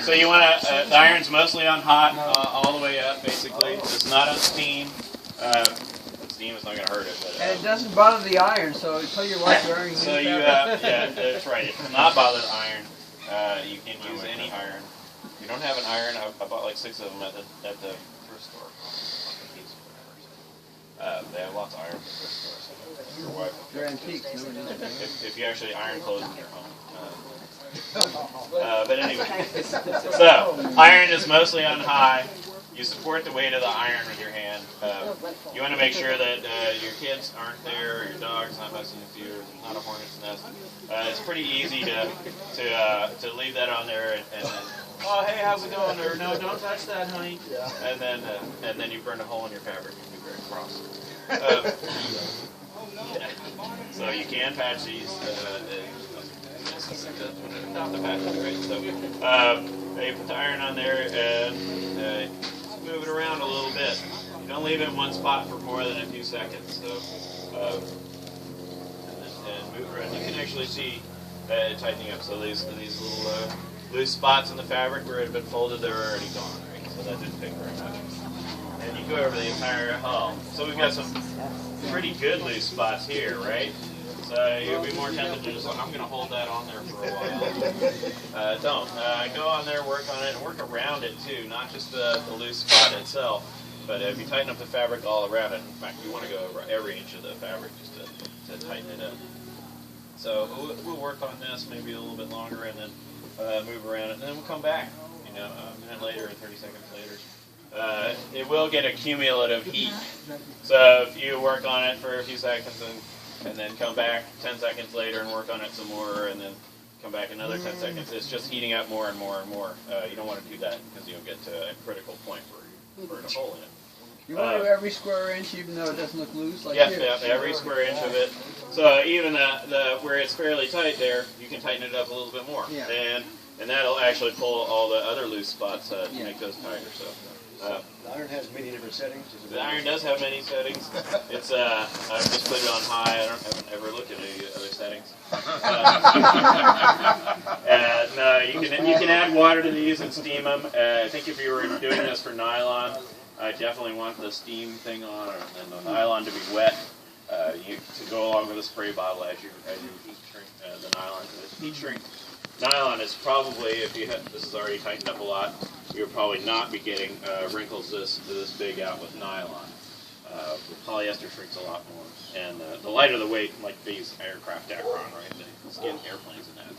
So you want to, the iron's mostly on hot, all the way up, basically. It's not on steam. Steam is not going to hurt it. But, and it doesn't bother the iron, so tell your wife you're ironing. So you, yeah, that's right. It does not bother the iron. You can use any iron. If you don't have an iron, I bought like 6 of them at the thrift store. They have lots of iron at the thrift store. So your wife. They're antiques. If you actually iron clothes in your home. But anyway, so iron is mostly on high. You support the weight of the iron with your hand. You want to make sure that your kids aren't there, or your dog's not messing with you, or there's not a hornet's nest. It's pretty easy to leave that on there and then, oh hey, how's it going? Or no, don't touch that, honey. And then you burn a hole in your fabric. You can be very cross. So you can patch these. Not the patches, right? So you put the iron on there and move it around a little bit. You don't leave it in one spot for more than a few seconds. So and move around. You can actually see it tightening up. So these little loose spots in the fabric where it had been folded, they're already gone, right? So that didn't take very much. And you go over the entire hull. So we've got some pretty good loose spots here, right? So you'll be more tempted to just like, I'm going to hold that on there for a while. Don't. Go on there, work on it, and work around it too, not just the loose spot itself. But if you tighten up the fabric all around it, in fact, you want to go over every inch of the fabric just to tighten it up. So we'll work on this maybe a little bit longer and then move around it, and then we'll come back, a minute later or 30 seconds later. It will get a cumulative heat. So if you work on it for a few seconds and then come back 10 seconds later and work on it some more, and then come back another 10 seconds. It's just heating up more and more and more. You don't want to do that because you'll get to a critical point where you burn a hole in it. You want to do every square inch, even though it doesn't look loose, like here? Yeah, every square inch of it. So even where it's fairly tight there, you can tighten it up a little bit more. Yeah. And that'll actually pull all the other loose spots to make those tighter. So. The iron has many different settings. The iron does have many settings. It's I've just put it on high. I haven't ever looked at any other settings. No, you can add water to these and steam them. I think if you were doing this for nylon, I definitely want the steam thing on, and the nylon to be wet. To go along with a spray bottle as you heat shrink the nylon. Heat shrink nylon is probably, if you have, this is already tightened up a lot, you'll probably not be getting wrinkles this big out with nylon. Polyester shrinks a lot more. And the lighter the weight, like these aircraft Akron, right? They skin airplanes in that.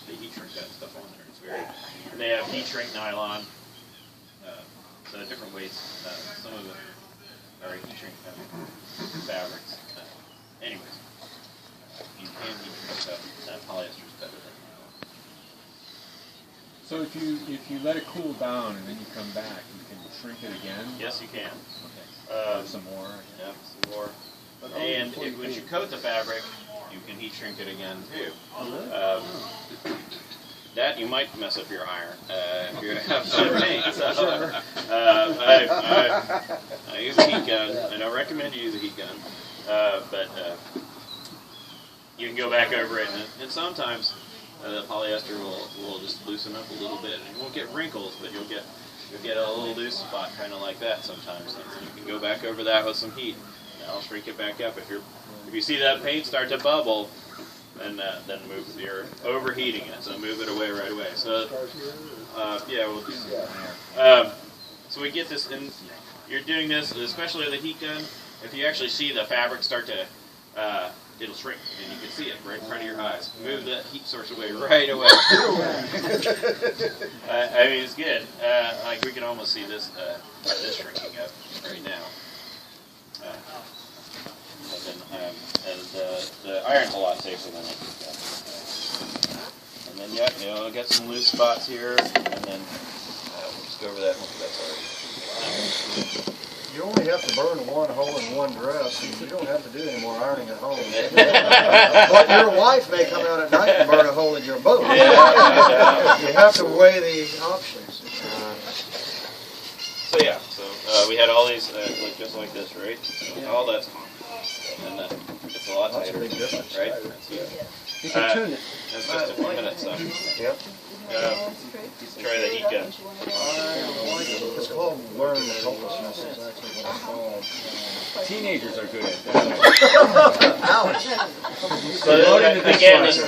They heat shrink that stuff on there. It's very. And they have heat shrink nylon. So different weights. Some of them are heat shrink fabrics. Anyways, you can heat shrink that polyester is better than nylon. So if you let it cool down and then you come back, you can shrink it again? Yes, you can. Okay. Some more? Yeah, some more. And once you coat the fabric, you can heat shrink it again too. That you might mess up your iron if you're going to have some paint. So, I use a heat gun. I don't recommend you use a heat gun, but you can go back over it, and sometimes the polyester will just loosen up a little bit. And you won't get wrinkles, but you'll get a little loose spot, kind of like that sometimes. And you can go back over that with some heat. That'll shrink it back up. If you see that paint start to bubble, then you're overheating it. So move it away right away. So yeah, we'll do that. So we get this, and you're doing this, especially with a heat gun. If you actually see the fabric start to it'll shrink, and you can see it right in front of your eyes. Move that heat source away right away. I mean, it's good. Like we can almost see this shrinking up right now. The iron's a lot safer than it. And then you'll get some loose spots here, and then we'll just go over that. Hopefully that's already. You only have to burn one hole in one dress. You don't have to do any more ironing at home. But your wife may come out at night and burn a hole in your boat. You have to weigh the options. So yeah, we had all these just like this, right? So all that's gone. And it's a lot tighter, That's a big difference. right? You can tune it. It's just a few minutes. So. Yep. Try the heat gun. It's called learning helplessness. Is actually what it's called. Teenagers are good at that. Ouch. So again, this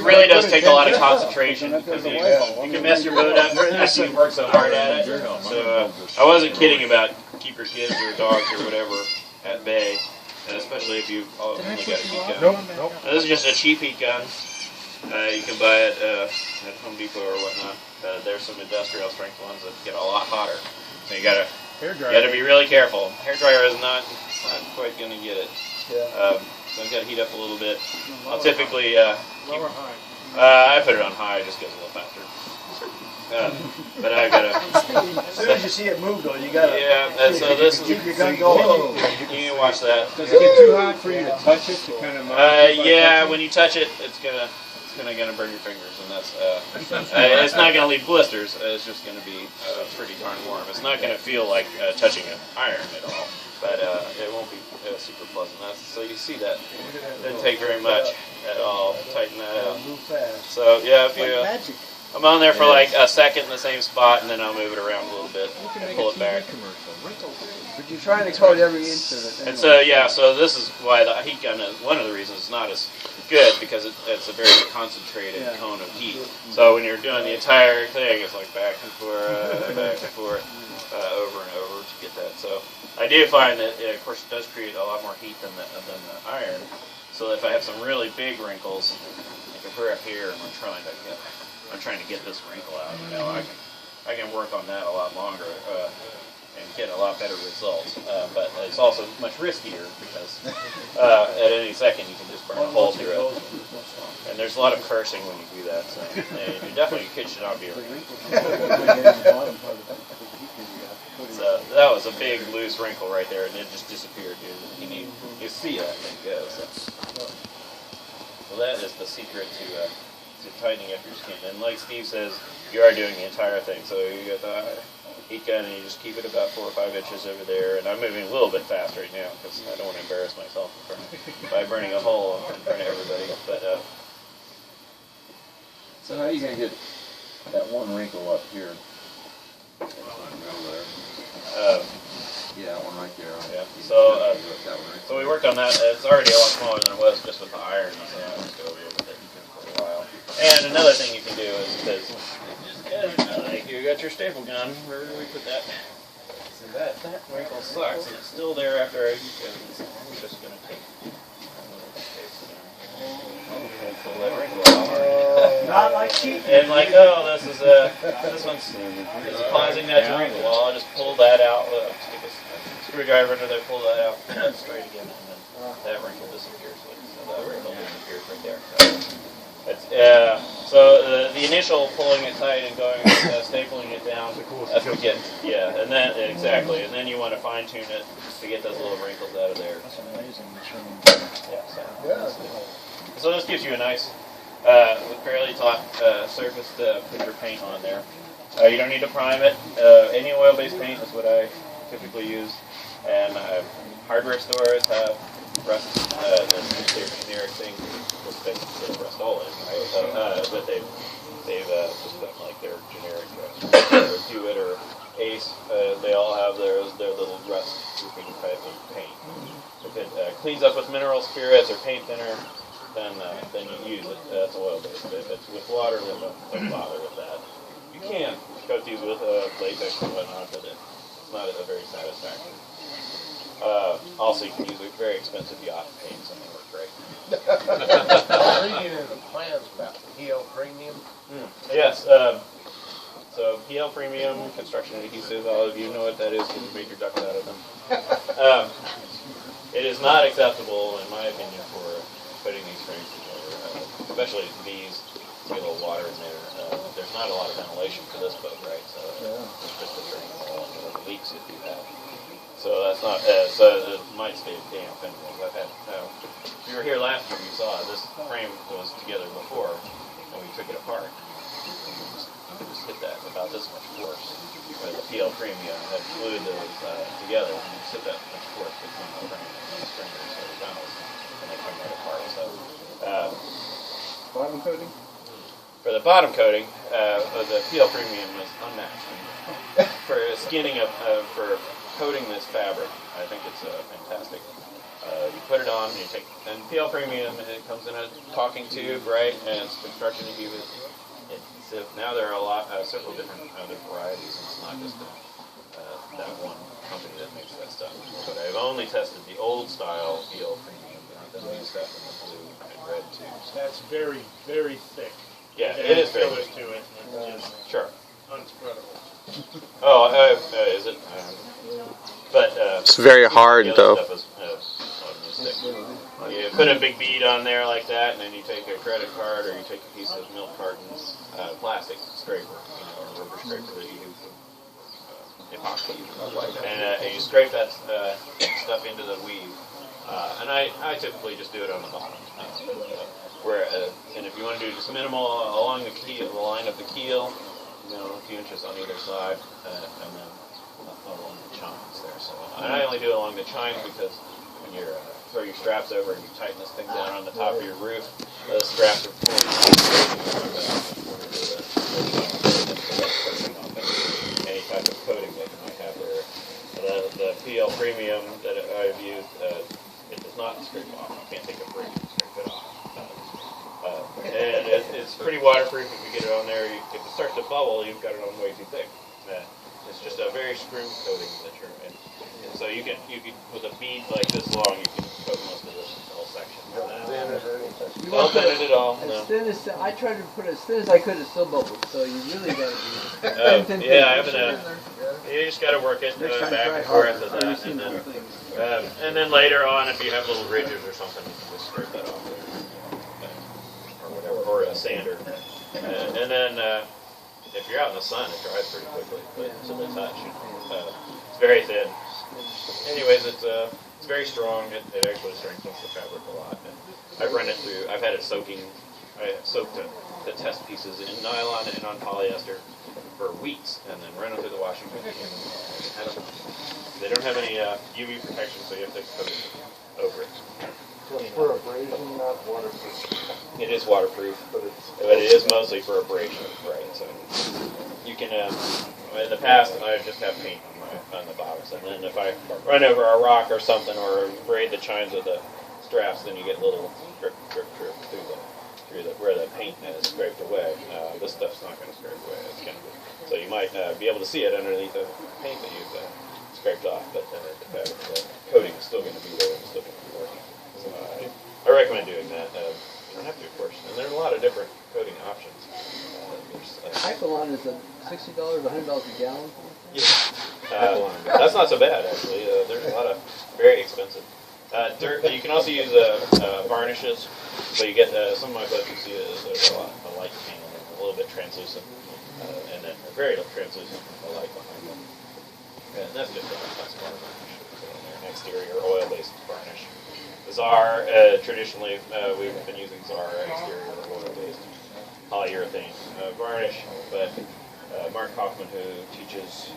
really does take a lot of concentration because you can mess your boat up after you work so hard at it. So I wasn't kidding about keep your kids or dogs or whatever at bay, and especially if you've only got a heat gun. Nope. Now, this is just a cheap heat gun. You can buy it at Home Depot or whatnot. There's some industrial strength ones that get a lot hotter. So you gotta be really careful. Hair dryer is not quite gonna get it. Yeah. So I've got to heat up a little bit. I'll typically keep, I put it on high, it just goes a little faster. But I've got to. As soon as you see it move, though, you gotta. Yeah, and so this is. Keep your gun going. You can watch that. Does it get too hot for you to touch it to kind of? Yeah, when you touch it, it's gonna burn your fingers, and that's it's not gonna leave blisters. It's just gonna be pretty darn warm. It's not gonna feel like touching an iron at all, but it won't be super pleasant. So you see that didn't take very much at all. Tighten that up. Move fast. So yeah, if you. Magic. I'm on there for like a second in the same spot, and then I'll move it around a little bit and pull it back. But you're trying to coat every inch of it. And so yeah, so this is why the heat gun is one of the reasons it's not as good, because it's a very concentrated cone of heat. So when you're doing the entire thing, it's like back and forth, over and over to get that. So I do find that of course it does create a lot more heat than the iron. So if I have some really big wrinkles, like if we're up here and I'm trying to get this wrinkle out, you know, I can work on that a lot longer and get a lot better results. But it's also much riskier because at any second you can just burn a hole through it. And there's a lot of cursing when you do that. So you definitely, your kids should not be around. So that was a big loose wrinkle right there, and it just disappeared. You see that thing go. So that is the secret to tightening up your skin. And like Steve says, you are doing the entire thing. So you get the heat gun and you just keep it about 4 or 5 inches over there. And I'm moving a little bit fast right now because I don't want to embarrass myself by burning a hole in front of everybody. But so how are you going to get that one wrinkle up here? Yeah, that one right there. Yeah. So we worked on that. It's already a lot smaller than it was just with the iron. So I just go over with it for a while. And another thing you can do is because you got your staple gun. Where do we put that? So that wrinkle sucks, and it's still there after I heat gun. So I'm just going to take a little space and pull that wrinkle out. Not like cheap. And like, oh, this one's causing that to wrinkle. Well, I'll just pull that out. Stick a screwdriver into there, pull that out, and then straight again, and then that wrinkle disappears. So that wrinkle disappears right there. So the initial pulling it tight and going stapling it down, that's what gets, and then exactly, and then you want to fine tune it to get those little wrinkles out of there. That's amazing. So this gives you a nice, fairly taut surface to put your paint on there. You don't need to prime it. Any oil-based paint is what I typically use, and hardware stores have rust, their generic thing. They rust all in, right? But they've just done like their generic rust. Do it or Ace, they all have their little rust proofing type of paint. If it cleans up with mineral spirits or paint thinner, then you use it. That's oil-based. If it's with water, then don't bother with that. You can coat these with latex and whatnot, but it's not a very satisfactory. Also, you can use a very expensive yacht paint, and they work great. Reading in the plans about the PL Premium. Yes. So PL Premium construction adhesive. All of you know what that is because you made your ducks out of them. It is not acceptable, in my opinion, for putting these frames together, especially these. Get a little water in there. There's not a lot of ventilation for this boat, right? So it's just a drain wall and leaks if you have. So that's not. So it might stay damp. Anyways, I've had. If you were here last year, you saw this frame was together before, and we took it apart. Just hit that about this much force. The PL Premium had glued those together, and you just hit that much force between the frame and the stringers or the gunnels, and they come right apart. So Bottom coating? For the bottom coating, the PL Premium is unmatched. For skinning for coating this fabric, I think it's fantastic. You put it on, and PL Premium, it comes in a caulking tube, right, and it's construction adhesive. So now there are several different other varieties. It's not just that one company that makes that stuff. But I've only tested the old style PL Premium, the new stuff in the blue and red tubes. That's very, very thick. Yeah, it is very thick. thick. To it, and just Sure. unspreadable. Oh, is it? But It's very hard, the other though. stuff is, you put a big bead on there like that, and then you take a credit card or you take a piece of milk carton plastic scraper, or rubber scraper that you use for epoxy, and you scrape that stuff into the weave. And I typically just do it on the bottom. And if you want to do just minimal along the keel, the line of the keel, a few inches on either side, and then along the chines there. So, and I only do it along the chines because when you throw your straps over and you tighten this thing down on the top of your roof, those straps are any type of coating that you might have there. The PL Premium that I've used, it does not scrape off. You can't take a break and scrape it off. And it's pretty waterproof. If you get it on there, if it starts to bubble, you've got it on way too thick. It's just a very screw coating that you're in. And so you can with a bead like this long, you can coat most of this whole section. Don't thin it at all. No. As thin as I tried to put it as thin as I could. It still bubbled. So you really got to be. Yeah, I haven't. You just got to work it back and forth with that, and then later on, if you have little ridges or something, you can just scrape that off. Or a sander, and then if you're out in the sun, it dries pretty quickly to the touch. It's very thin. Anyways, it's very strong. It actually strengthens the fabric a lot. And I've run it through. I've had it soaking. I soaked the test pieces in nylon and on polyester for weeks, and then run them through the washing machine. They don't have any UV protection, so you have to coat it over it. Just for abrasion, not waterproof. It is waterproof, but it is mostly for abrasion, right? So you can, in the past, I just have paint on the bottoms, and then if I run over a rock or something, or braid the chines with the straps, then you get little drip through where the paint is scraped away. This stuff's not going to scrape away. It's going to, so you might be able to see it underneath the paint that you've scraped off, but the coating is still going to be there and still going to be working. So I recommend doing that. You don't have to, of course. And there are a lot of different coating options. Hypalon is $60, $100 a gallon. Yeah. That's not so bad, actually. There's a lot of very expensive. You can also use varnishes. So you get some of my books, you see there's a light paint, a little bit translucent, and then a very translucent light behind them. And that's just a varnish. An exterior oil-based varnish. Czar, traditionally, we've been using Czar exterior oil-based polyurethane varnish, but Mark Kaufman, who teaches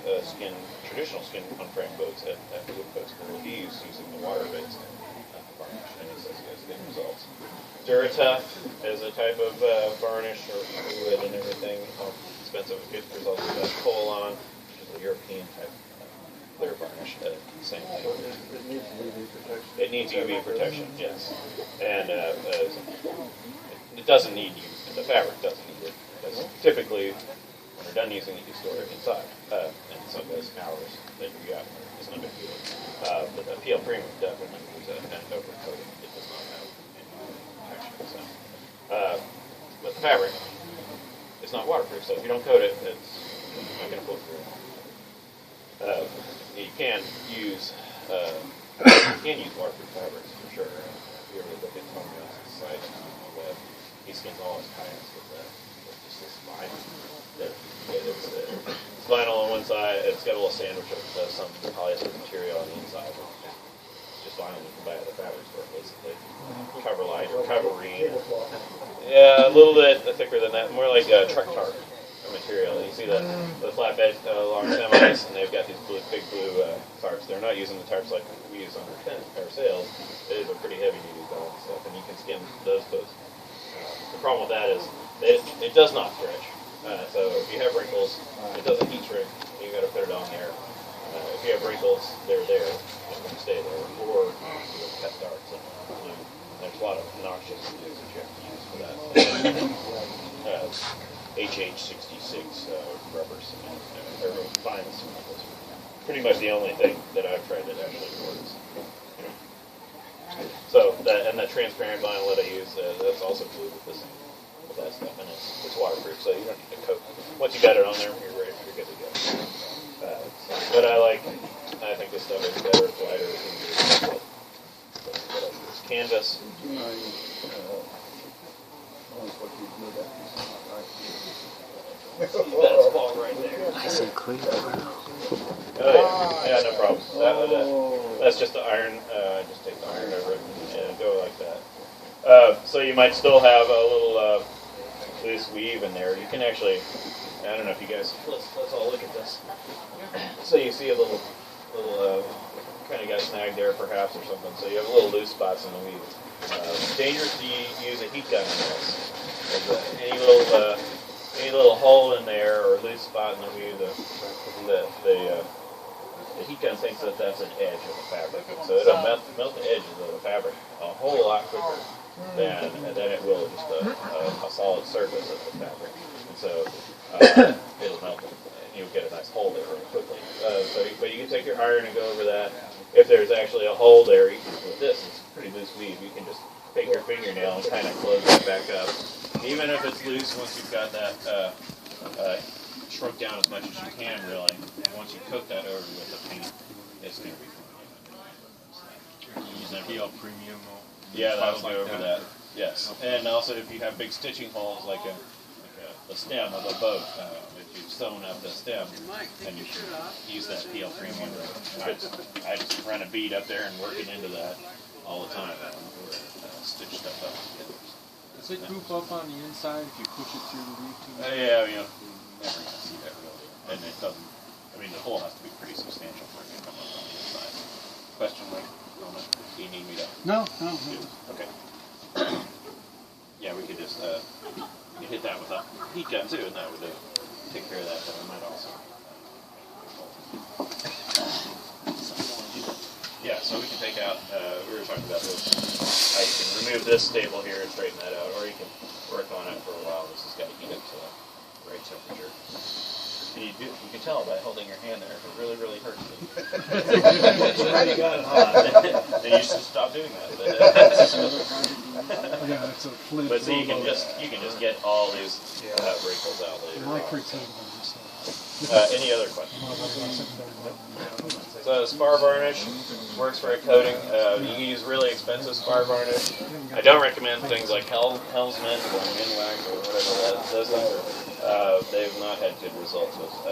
traditional skin on frame boats at Wood Boat School, he's using the water-based varnish, and he says he has good results. Duratough is a type of varnish or fluid and everything. Expensive, good results with Colon, which is a European type clear varnish. Same thing. It needs UV protection, yes. And it doesn't need UV. The fabric doesn't need it. Because typically, when you're done using it, you store it inside. And some of those hours that you got is no big deal. But the PL Premium definitely needs an overcoating. It does not have any protection. So, but the fabric is not waterproof, so if you don't coat it, it's not going to pull through. You can use waterproof fabrics for sure. If you ever look at Tony Ellis's site on the web, he skins all his kayaks with just this vinyl. It's vinyl on one side. It's got a little sandwich of some polyester material on the inside. It's just vinyl you can buy at the fabric store, basically. Coverlite or Coverine. Yeah, a little bit thicker than that. More like truck tarp material. You see the flatbed long semis, and they've got these big blue tarps. They're not using the tarps like we use on our sails. These are pretty heavy duty stuff, and you can skim those boats The problem with that is it does not stretch. So if you have wrinkles, it doesn't heat shrink. You got to put it on there. If you have wrinkles, they're there. They're going to stay there. Or you cut darts. And there's a lot of noxious things that you have to use for that. HH66 rubber cement, or fine cement. Is pretty much the only thing that I've tried that actually works. So that transparent vinyl that I use, that's also glued with this. That stuff, and it's waterproof, so you don't need to coat. Once you got it on there, you're ready, you're good to go. But I think this stuff is better, it's lighter, it's easier. But it's canvas. That's ball right there. I see clean. Oh yeah, no problem. That's just the iron. Just take the iron over it and go like that. So you might still have a little loose weave in there. You can actually, I don't know if you guys, let's all look at this. So you see a little kind of got snagged there perhaps or something. So you have little loose spots in the weave. It's dangerous to use a heat gun on this. Any little hole in there or loose spot in the weave, the heat gun thinks that that's an edge of the fabric. So it'll melt the edges of the fabric a whole lot quicker than it will just a solid surface of the fabric. And so it'll melt it. You'll get a nice hole there really quickly. But you can take your iron and go over that. If there's actually a hole there, with this, it's pretty loose weave. You can just take your fingernail and kind of close that back up. Even if it's loose, once you've got that shrunk down as much as you can, really, and once you coat that over with the paint, it's going to be fine. Use that PL Premium. Yeah, that'll go over that. Yes, and also if you have big stitching holes like the stem of a boat, if you've sewn up the stem, and you should use that PL Premium. I just run a bead up there and work it into that all the time. Stitch stuff up. Does it goof up on the inside if you push it through the weave too much? Yeah, never going to see that really. And it doesn't, I mean, the hole has to be pretty substantial for it to come up on the inside. Question, Mike? Do you need me to? No. Okay. Yeah, we could just you hit that with a heat gun too, and that would take care of that. But I might also. Yeah, so we can take out. We were talking about this. You can remove this staple here and straighten that out, or you can work on it for a while. This has got to heat up to the right temperature. And you can tell by holding your hand there if it really, really hurts you. It's already gotten hot. Then you should stop doing that. Yeah, it's a flip. But so you can just get all these wrinkles out later. Any other questions? So spar varnish works for a coating. You can use really expensive spar varnish. I don't recommend things like Helmsman or Minwax or whatever. Those things they've not had good results with.